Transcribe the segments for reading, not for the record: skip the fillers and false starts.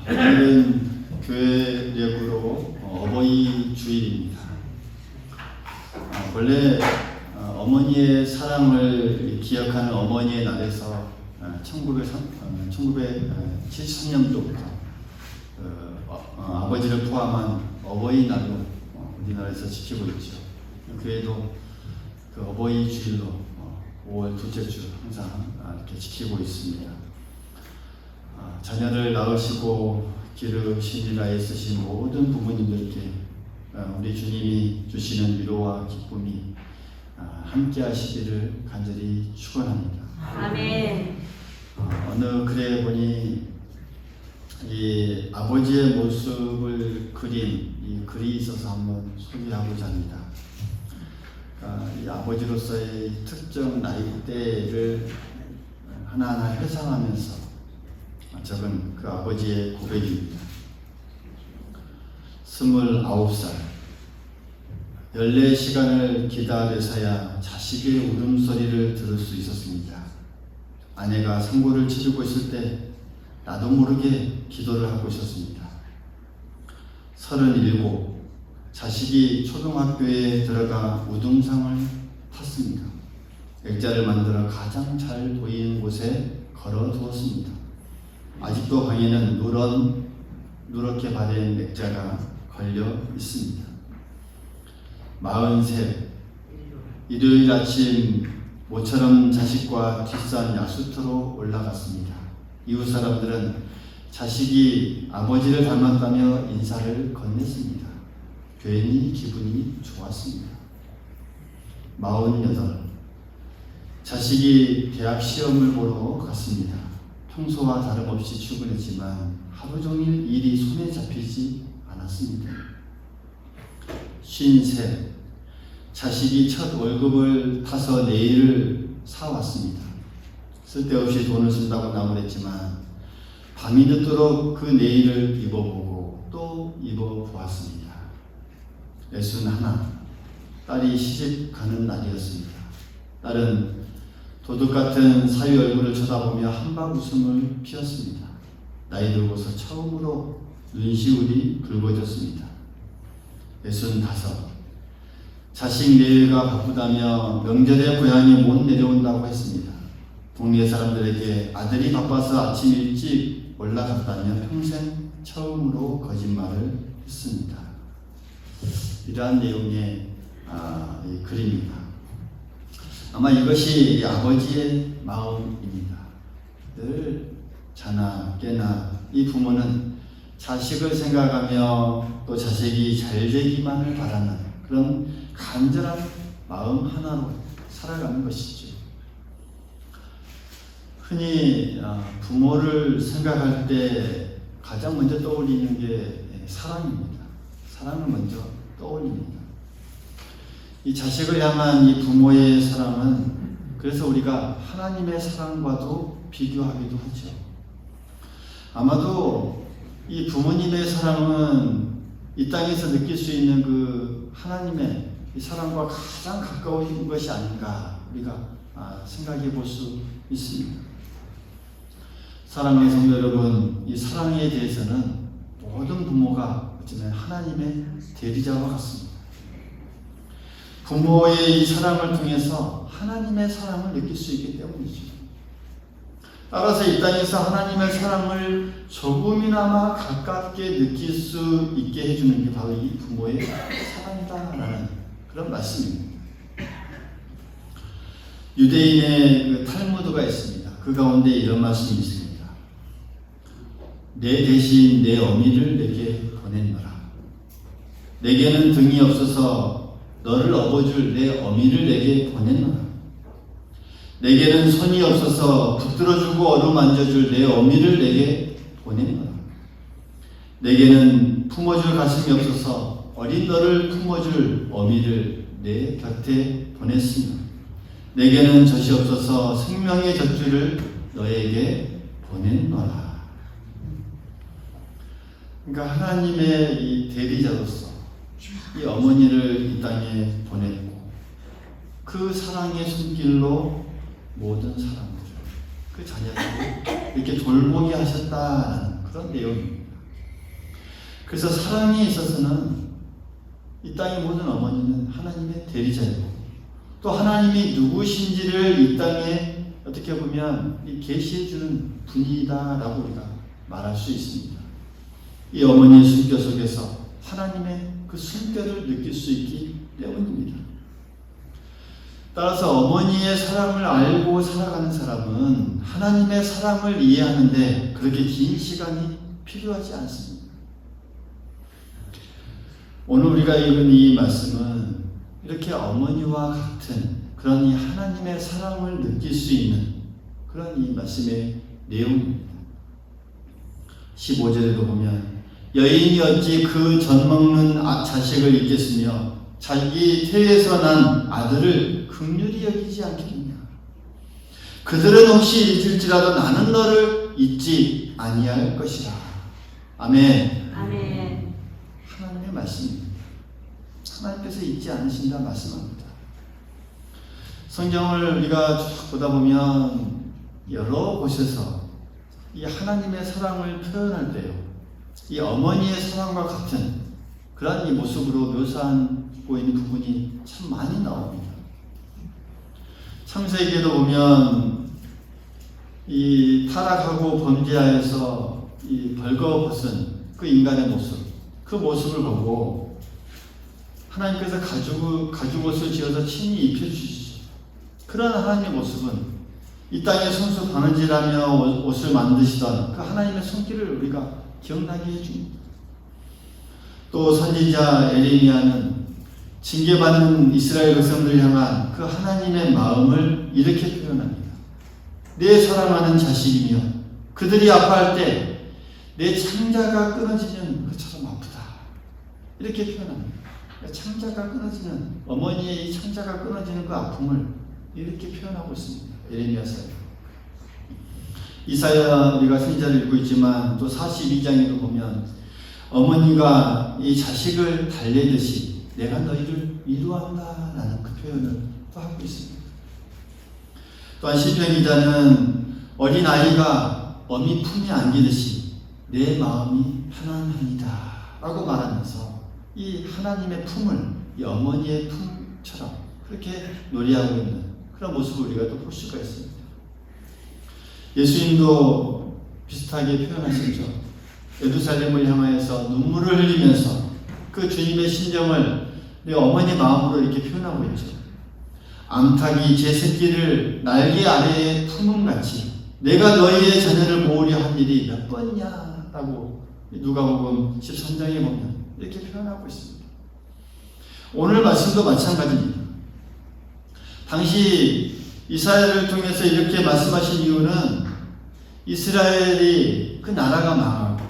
오늘은 교회력으로 어버이 주일입니다. 원래 어머니의 사랑을 기억하는 어머니의 날에서 1973년도부터 아버지를 포함한 어버이날로 우리나라에서 지키고 있죠. 교회도 그 어버이 주일로 5월 둘째 주 항상 이렇게 지키고 있습니다. 자녀를 낳으시고 기르시니라 애쓰신 모든 부모님들께 우리 주님이 주시는 위로와 기쁨이 함께 하시기를 간절히 축원합니다. 아멘. 어느 글에 보니 이 아버지의 모습을 그린 이 글이 있어서 한번 소개하고자 합니다. 이 아버지로서의 특정 나이대를 하나하나 회상하면서 적은 그 아버지의 고백입니다. 29살 14시간을 기다려서야 자식의 울음소리를 들을 수 있었습니다. 아내가 상고를 치르고 있을 때 나도 모르게 기도를 하고 있었습니다. 37 자식이 초등학교에 들어가 우등상을 탔습니다. 액자를 만들어 가장 잘 보이는 곳에 걸어 두었습니다. 아직도 방에는 누렇게 바른 액자가 걸려 있습니다. 43 일요일 아침 모처럼 자식과 뒷산 야수터로 올라갔습니다. 이웃 사람들은 자식이 아버지를 닮았다며 인사를 건넸습니다. 괜히 기분이 좋았습니다. 48 자식이 대학 시험을 보러 갔습니다. 평소와 다름없이 출근했지만 하루 종일 일이 손에 잡히지 않았습니다. 53 자식이 첫 월급을 타서 네일을 사왔습니다. 쓸데없이 돈을 쓴다고 나무랬지만 밤이 늦도록 그 네일을 입어보고 또 입어보았습니다. 61 딸이 시집 가는 날이었습니다. 딸은 도둑같은 사위 얼굴을 쳐다보며 한박 웃음을 피웠습니다. 나이 들고서 처음으로 눈시울이 붉어졌습니다. 65 자식 내일가 바쁘다며 명절에 고향에 못 내려온다고 했습니다. 동네 사람들에게 아들이 바빠서 아침 일찍 올라갔다며 평생 처음으로 거짓말을 했습니다. 이러한 내용의 이 글입니다. 아마 이것이 아버지의 마음입니다. 늘 자나 깨나 이 부모는 자식을 생각하며 또 자식이 잘 되기만을 바라는 그런 간절한 마음 하나로 살아가는 것이죠. 흔히 부모를 생각할 때 가장 먼저 떠올리는 게 사랑입니다. 사랑을 먼저 떠올립니다. 이 자식을 향한 이 부모의 사랑은 그래서 우리가 하나님의 사랑과도 비교하기도 하죠. 아마도 이 부모님의 사랑은 이 땅에서 느낄 수 있는 그 하나님의 이 사랑과 가장 가까운 것이 아닌가 우리가 생각해 볼 수 있습니다. 사랑하는 성도 여러분, 이 사랑에 대해서는 모든 부모가 어쩌면 하나님의 대리자와 같습니다. 부모의 이 사랑을 통해서 하나님의 사랑을 느낄 수 있기 때문이죠. 따라서 이 땅에서 하나님의 사랑을 조금이나마 가깝게 느낄 수 있게 해주는 게 바로 이 부모의 사랑이다라는 그런 말씀입니다. 유대인의 그 탈무드가 있습니다. 그 가운데 이런 말씀이 있습니다. 내 대신 내 어미를 내게 보냈노라. 내게는 등이 없어서 너를 업어줄 내 어미를 내게 보냈노라. 내게는 손이 없어서 붙들어주고 어루만져줄 내 어미를 내게 보냈노라. 내게는 품어줄 가슴이 없어서 어린 너를 품어줄 어미를 내 곁에 보냈으며 내게는 젖이 없어서 생명의 젖줄을 너에게 보냈노라. 그러니까 하나님의 이 대리자로서 이 어머니를 이 땅에 보냈고 그 사랑의 손길로 모든 사람들, 그 자녀들을 이렇게 돌보게 하셨다는 그런 내용입니다. 그래서 사랑에 있어서는 이 땅의 모든 어머니는 하나님의 대리자이고 또 하나님이 누구신지를 이 땅에 어떻게 보면 계시해 주는 분이다라고 우리가 말할 수 있습니다. 이 어머니의 숨결 속에서 하나님의 그 숨결을 느낄 수 있기 때문입니다. 따라서 어머니의 사랑을 알고 살아가는 사람은 하나님의 사랑을 이해하는데 그렇게 긴 시간이 필요하지 않습니다. 오늘 우리가 읽은 이 말씀은 이렇게 어머니와 같은 그런 이 하나님의 사랑을 느낄 수 있는 그런 이 말씀의 내용입니다. 15절에도 보면 여인이 어찌 그 젖먹는 자식을 잊겠으며 자기 태에서 난 아들을 긍휼히 여기지 않겠느냐. 그들은 혹시 잊을지라도 나는 너를 잊지 아니할 것이라. 아멘. 아멘. 하나님의 말씀입니다. 하나님께서 잊지 않으신다 말씀합니다. 성경을 우리가 쭉 보다 보면 여러 곳에서 이 하나님의 사랑을 표현할 때요, 이 어머니의 사랑과 같은 그런 이 모습으로 묘사하고 있는 부분이 참 많이 나옵니다. 창세기에도 보면 이 타락하고 범죄하여서 이 벌거벗은 그 인간의 모습, 그 모습을 보고 하나님께서 가죽옷을 지어서 친히 입혀주시죠. 그런 하나님의 모습은 이 땅에 손수 바느질하며 옷을 만드시던 그 하나님의 손길을 우리가 기억나게 해줍니다. 또 선지자 에레미야는 징계받는 이스라엘 백성들을 향한 그 하나님의 마음을 이렇게 표현합니다. 내 사랑하는 자식이며 그들이 아파할 때 내 창자가 끊어지는 것처럼 아프다. 이렇게 표현합니다. 창자가 끊어지는, 어머니의 이 창자가 끊어지는 그 아픔을 이렇게 표현하고 있습니다. 에레미야서에. 이사야 우리가 선지자를 읽고 있지만 또 42장에도 보면 어머니가 이 자식을 달래듯이 내가 너희를 위로한다 라는 그 표현을 또 하고 있습니다. 또한 시편 기자는 어린아이가 어미 품에 안기듯이 내 마음이 편안합니다 라고 말하면서 이 하나님의 품을 이 어머니의 품처럼 그렇게 놀이하고 있는 그런 모습을 우리가 또 볼 수가 있습니다. 예수님도 비슷하게 표현하시죠. 예루살렘을 향하여서 눈물을 흘리면서 그 주님의 심정을 내 어머니 마음으로 이렇게 표현하고 있죠. 암탉이 제 새끼를 날개 아래에 품음같이 내가 너희의 자녀를 모으려 한 일이 몇 번이냐 라고 누가복음 13장에 보면 이렇게 표현하고 있습니다. 오늘 말씀도 마찬가지입니다. 당시 이사야를 통해서 이렇게 말씀하신 이유는 이스라엘이 그 나라가 망하고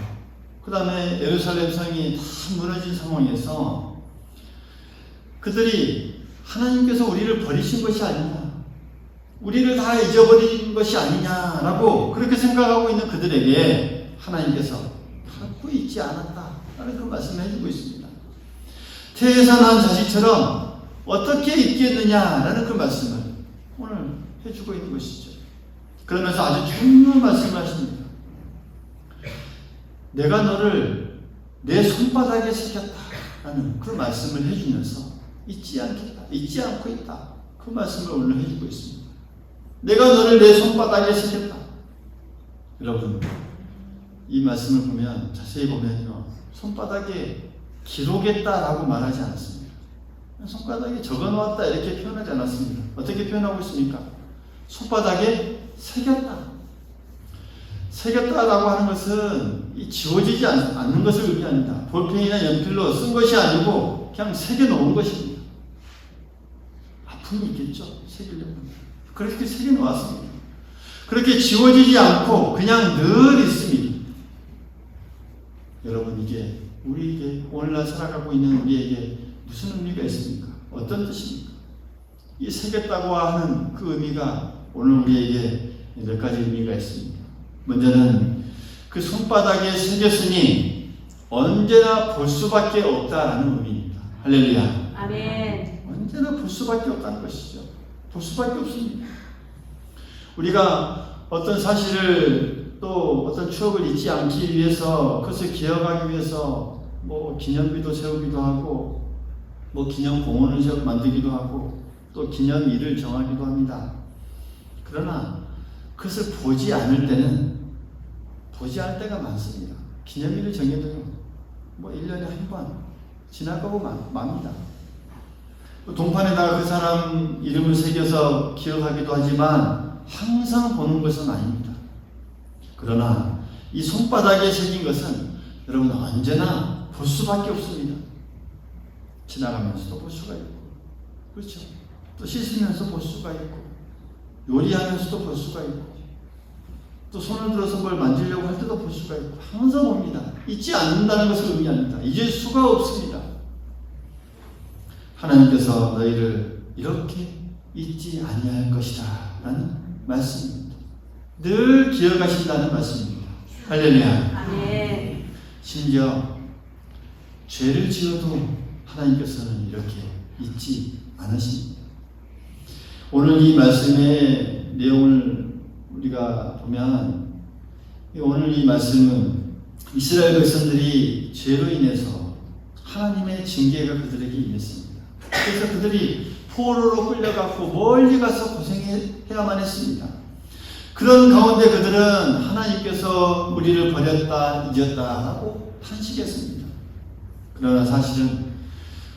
그 다음에 예루살렘 성이 다 무너진 상황에서 그들이 하나님께서 우리를 버리신 것이 아니냐, 우리를 다 잊어버린 것이 아니냐라고 그렇게 생각하고 있는 그들에게 하나님께서 결코 잊지 않았다라는 그 말씀을 해주고 있습니다. 태에서 난 자식처럼 어떻게 잊겠느냐라는 그 말씀을 오늘 해주고 있는 것이죠. 그러면서 아주 중요한 말씀을 하십니다. 내가 너를 내 손바닥에 새겼다라는 그 말씀을 해주면서 잊지 않고 있다. 그 말씀을 오늘 해주고 있습니다. 내가 너를 내 손바닥에 새겼다. 여러분, 이 말씀을 보면 자세히 보면요, 손바닥에 기록했다라고 말하지 않았습니다. 손바닥에 적어놓았다 이렇게 표현하지 않았습니다. 어떻게 표현하고 있습니까? 손바닥에 새겼다. 새겼다라고 하는 것은 이 지워지지 않는 것을 의미합니다. 볼펜이나 연필로 쓴 것이 아니고 그냥 새겨놓은 것입니다. 아픔이 있겠죠. 새기려면. 그렇게 새겨놓았습니다. 그렇게 지워지지 않고 그냥 늘 있습니다. 여러분, 이게 우리에게 오늘날 살아가고 있는 우리에게 무슨 의미가 있습니까? 어떤 뜻입니까? 이 새겼다고 하는 그 의미가 오늘 우리에게 몇 가지 의미가 있습니다. 먼저는 그 손바닥에 새겼으니 언제나 볼 수밖에 없다라는 의미입니다. 할렐루야. 아멘. 언제나 볼 수밖에 없다는 것이죠. 볼 수밖에 없습니다. 우리가 어떤 사실을 또 어떤 추억을 잊지 않기 위해서 그것을 기억하기 위해서 뭐 기념비도 세우기도 하고 뭐 기념공원을 만들기도 하고 또 기념일을 정하기도 합니다. 그러나 그것을 보지 않을 때가 많습니다. 기념일을 정해도요, 뭐 1년에 한 번 지나가고 맙니다. 동판에다가 그 사람 이름을 새겨서 기억하기도 하지만 항상 보는 것은 아닙니다. 그러나 이 손바닥에 새긴 것은 여러분 언제나 볼 수밖에 없습니다. 지나가면서도 볼 수가 있고, 그렇죠? 또 씻으면서 볼 수가 있고, 요리하면서도 볼 수가 있고, 또 손을 들어서 뭘 만지려고 할 때도 볼 수가 있고, 항상 봅니다. 잊지 않는다는 것을 의미합니다. 잊을 수가 없습니다. 하나님께서 너희를 이렇게 잊지 아니할 것이다 라는 말씀입니다. 늘 기억하신다는 말씀입니다. 할렐루야. 아멘. 심지어 죄를 지어도 하나님께서는 이렇게 잊지 않으십니다. 오늘 이 말씀의 내용을 우리가 보면, 오늘 이 말씀은 이스라엘 백성들이 죄로 인해서 하나님의 징계가 그들에게 임했습니다. 그래서 그들이 포로로 끌려가고 멀리 가서 고생해야만 했습니다. 그런 가운데 그들은 하나님께서 우리를 버렸다, 잊었다 하고 탄식했습니다. 그러나 사실은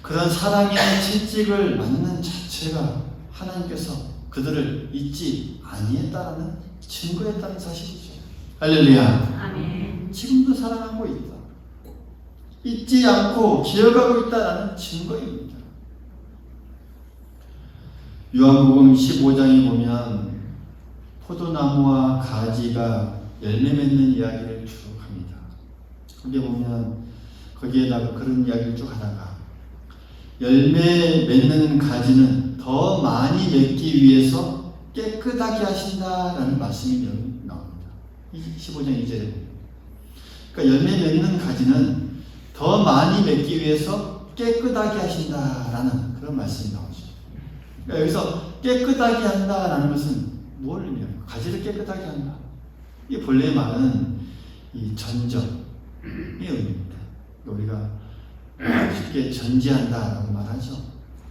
그런 사랑의 채찍을 맞는 자체가 하나님께서 그들을 잊지 아니했다라는 증거였다는 사실이죠. 할렐루야. 아멘. 지금도 사랑하고 있다, 잊지 않고 기억하고 있다라는 증거입니다. 요한복음 15장에 보면 포도나무와 가지가 열매 맺는 이야기를 쭉 합니다. 거기에 보면 거기에다가 그런 이야기를 쭉 하다가 열매 맺는 가지는 더 많이 맺기 위해서 깨끗하게 하신다라는 말씀이 나옵니다. 15장 2절에. 그러니까 열매 맺는 가지는 더 많이 맺기 위해서 깨끗하게 하신다라는 그런 말씀이 나오죠. 그러니까 여기서 깨끗하게 한다라는 것은 뭘 의미해요? 가지를 깨끗하게 한다. 이 본래 말은 이 전적의 의미입니다. 우리가 쉽게 전지한다라고 말하죠.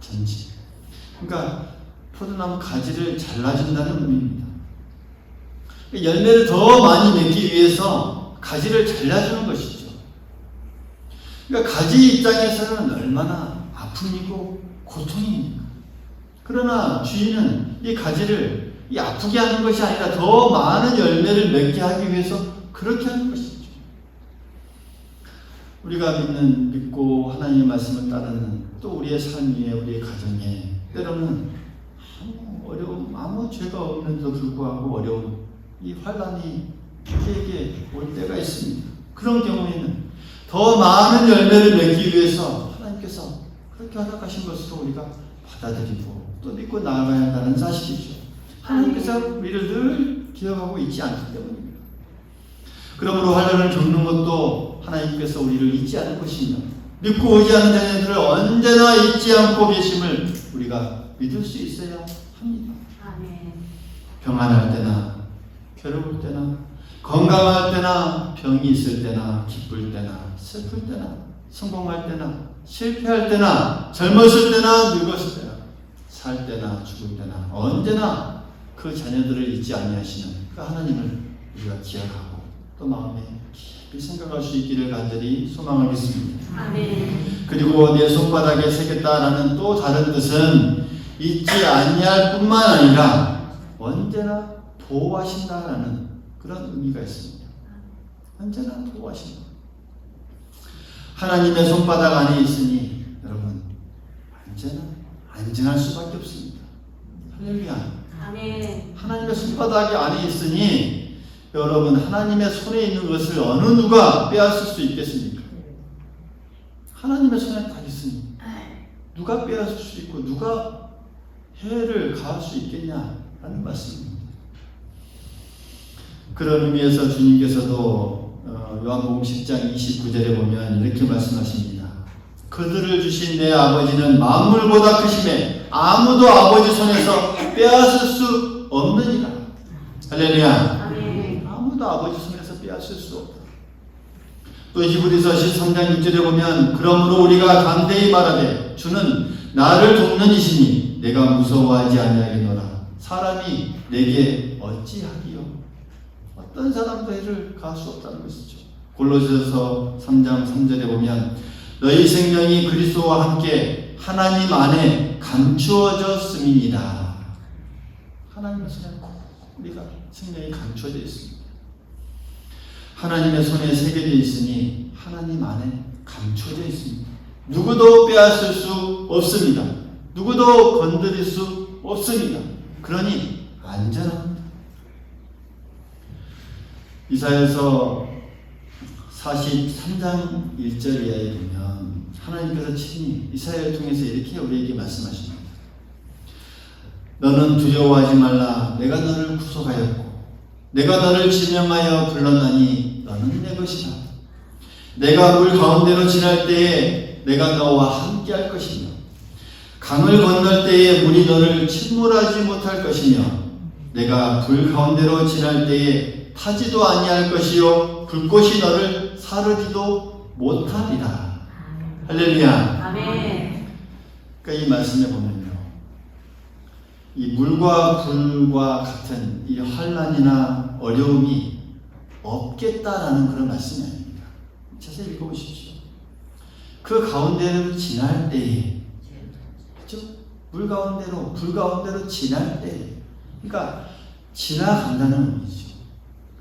전지. 그러니까 포도나무 가지를 잘라준다는 의미입니다. 열매를 더 많이 맺기 위해서 가지를 잘라주는 것이죠. 그러니까 가지 입장에서는 얼마나 아픔이고 고통입니까? 그러나 주인은 이 가지를 아프게 하는 것이 아니라 더 많은 열매를 맺게 하기 위해서 그렇게 하는 것이죠. 우리가 믿고 하나님의 말씀을 따르는 또 우리의 삶 위에, 우리의 가정에 때로는 아무 어려움, 아무 죄가 없는데도 불구하고 어려움, 이 환난이 우리에게 올 때가 있습니다. 그런 경우에는 더 많은 열매를 맺기 위해서 하나님께서 그렇게 허락하신 것으로 우리가 받아들이고 또 믿고 나아가야 한다는 사실이죠. 하나님께서 우리를 늘 기억하고 있지 않기 때문입니다. 그러므로 환난을 겪는 것도 하나님께서 우리를 잊지 않을 것이며 믿고 의지하는 자녀들을 언제나 잊지 않고 계심을 우리가 믿을 수 있어야 합니다. 아멘. 평안할 때나 괴로울 때나 건강할 때나 병이 있을 때나 기쁠 때나 슬플 때나 성공할 때나 실패할 때나 젊었을 때나 늙었을 때나 살 때나 죽을 때나 언제나 그 자녀들을 잊지 아니하시는 그 하나님을 우리가 기억하고 또 마음에 깊이 생각할 수 있기를 간절히 소망하겠습니다. 아멘. 그리고 내 손바닥에 새겼다라는 또 다른 뜻은 잊지 아니할 뿐만 아니라 언제나 보호하신다라는 그런 의미가 있습니다. 언제나 보호하신다. 하나님의 손바닥 안에 있으니 여러분 언제나 안전할 수밖에 없습니다. 할렐루야. 아멘. 하나님의 손바닥이 안에 있으니 여러분 하나님의 손에 있는 것을 어느 누가 빼앗을 수 있겠습니까? 하나님의 손에 다 있으니 누가 빼앗을 수 있고 누가 해를 가할 수 있겠냐라는 말씀입니다. 그런 의미에서 주님께서도 요한복음 10장 29절에 보면 이렇게 말씀하십니다. 그들을 주신 내 아버지는 만물보다 크심에 아무도 아버지 손에서 빼앗을 수 없느니라. 할렐루야. 아멘. 아무도 아버지 손에서 빼앗을 수 없다. 또 또 히브리서 13장 6절에 보면 그러므로 우리가 담대히 말하되 주는 나를 돕는 이시니 내가 무서워하지 아니하겠노라. 사람이 내게 어찌하기요? 어떤 사람도 해를 가할 수 없다는 것이죠. 골로새서 3장 3절에 보면 너희 생명이 그리스도와 함께 하나님 안에 감추어졌음이니라. 하나님의 손에 꼭 우리가 생명이 감추어져 있습니다. 하나님의 손에 새겨져 있으니 하나님 안에 감춰져 있습니다. 누구도 빼앗을 수 없습니다. 누구도 건드릴 수 없습니다. 그러니 안전합니다. 이사야서 43장 1절 이하에 보면 하나님께서 친히 이사야를 통해서 이렇게 우리에게 말씀하십니다. 너는 두려워하지 말라. 내가 너를 구속하였고 내가 너를 지명하여 불렀나니 너는 내 것이다. 내가 물 가운데로 지날 때에 내가 너와 함께 할 것이며 강을 건널 때에 물이 너를 침몰하지 못할 것이며 내가 불 가운데로 지날 때에 타지도 아니할 것이요 불꽃이 너를 사르지도 못하리라. 할렐루야. 아멘. 그러니까 이 말씀에 보면요, 이 물과 불과 같은 이 환난이나 어려움이 없겠다라는 그런 말씀이 아닙니다. 자세히 읽어보십시오. 그 가운데로 지날 때에, 그렇죠? 물 가운데로, 불 가운데로 지날 때에, 그러니까 지나간다는 의미죠.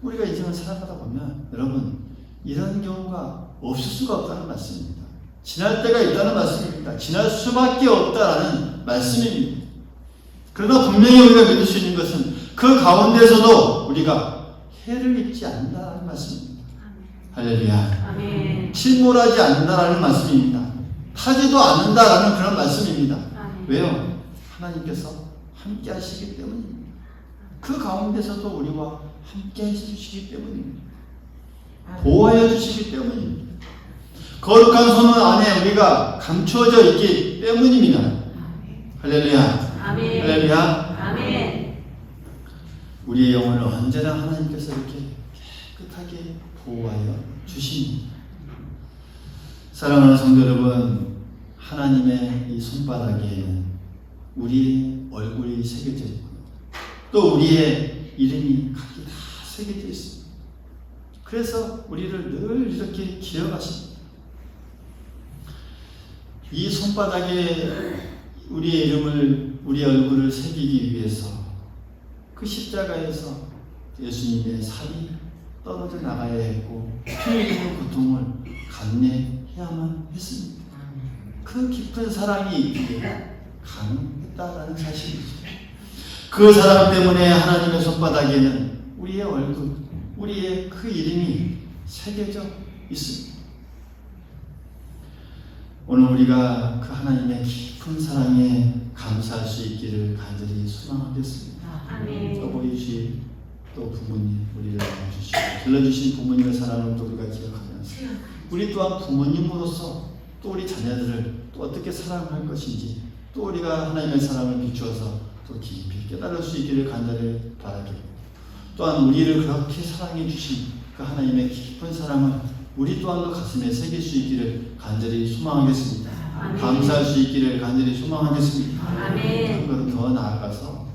우리가 인생을 살아가다 보면 여러분 이런 경우가 없을 수가 없다는 말씀입니다. 지날 때가 있다는 말씀입니다. 지날 수밖에 없다라는 말씀입니다. 그러나 분명히 우리가 믿을 수 있는 것은 그 가운데서도 우리가 해를 입지 않는다는 말씀입니다. 할렐루야. 아멘. 침몰하지 않는다라는 말씀입니다. 타지도 않는다라는 그런 말씀입니다. 아멘. 왜요? 하나님께서 함께 하시기 때문입니다. 그 가운데서도 우리와 함께 해주시기 때문입니다. 보호하여 주시기 때문입니다. 거룩한 손 안에 우리가 감추어져 있기 때문입니다. 할렐루야. 아멘. 할렐루야. 아멘. 우리의 영혼을 언제나 하나님께서 이렇게 깨끗하게 보호하여 주십니다. 사랑하는 성도 여러분, 하나님의 이 손바닥에 우리의 얼굴이 새겨져 있고 또 우리의 이름이 각기 다 새겨져 있습니다. 그래서 우리를 늘 이렇게 기억하십니다. 이 손바닥에 우리의 이름을, 우리의 얼굴을 새기기 위해서 그 십자가에서 예수님의 살이 떨어져 나가야 했고 피 흘리는 고통을 감내해야만 했습니다. 그 깊은 사랑이 있기에 가능했다라는 사실이죠. 그 사랑 때문에 하나님의 손바닥에는 우리의 얼굴, 우리의 그 이름이 새겨져 있습니다. 오늘 우리가 그 하나님의 깊은 사랑에 감사할 수 있기를 간절히 소망하겠습니다. 아멘. 어버이주일 또 부모님 우리를 낳아주시고 길러주신 부모님의 사랑을 또 우리가 기억하면서 우리 또한 부모님으로서 또 우리 자녀들을 또 어떻게 사랑할 것인지 또 우리가 하나님의 사랑을 비추어서 또 깊이 깨달을 수 있기를 간절히 바라겠고 또한 우리를 그렇게 사랑해 주신 그 하나님의 깊은 사랑을 우리 또한도 가슴에 새길 수 있기를 간절히 소망하겠습니다. 아멘. 감사할 수 있기를 간절히 소망하겠습니다. 아멘. 그것은 더 나아가서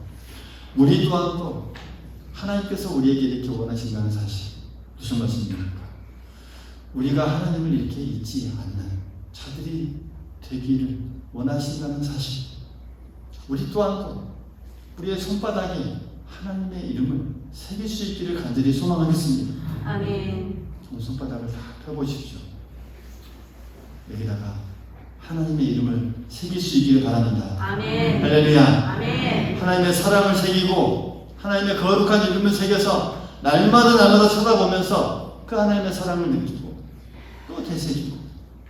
우리 또한도 하나님께서 우리에게 이렇게 원하신다는 사실 무슨 말씀입니까? 우리가 하나님을 이렇게 잊지 않는 자들이 되기를 원하신다는 사실, 우리 또한도 우리의 손바닥에 하나님의 이름을 새길 수 있기를 간절히 소망하겠습니다. 아멘. 손바닥을 다 펴보십시오. 여기다가 하나님의 이름을 새길 수 있기를 바랍니다. 아멘. 할렐루야. 아멘. 하나님의 사랑을 새기고 하나님의 거룩한 이름을 새겨서 날마다 쳐다보면서 그 하나님의 사랑을 느끼고 또 되새기고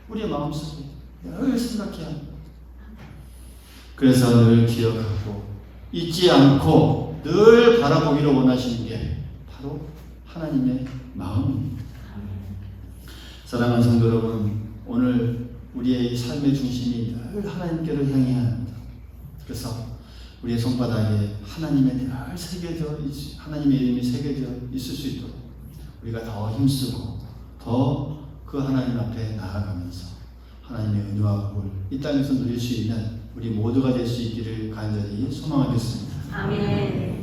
우리의 마음속에 늘 생각해야 합니다. 그래서 늘 기억하고 잊지 않고 늘 바라보기를 원하시는 게 바로 하나님의 마음입니다. 사랑하는 성도 여러분, 오늘 우리의 삶의 중심이 늘 하나님께로 향해야 합니다. 그래서 우리의 손바닥에 하나님의 하나님의 이름이 새겨져 있을 수 있도록 우리가 더 힘쓰고 더 그 하나님 앞에 나아가면서 하나님의 은혜와 복을 이 땅에서 누릴 수 있는 우리 모두가 될 수 있기를 간절히 소망하겠습니다. 아멘.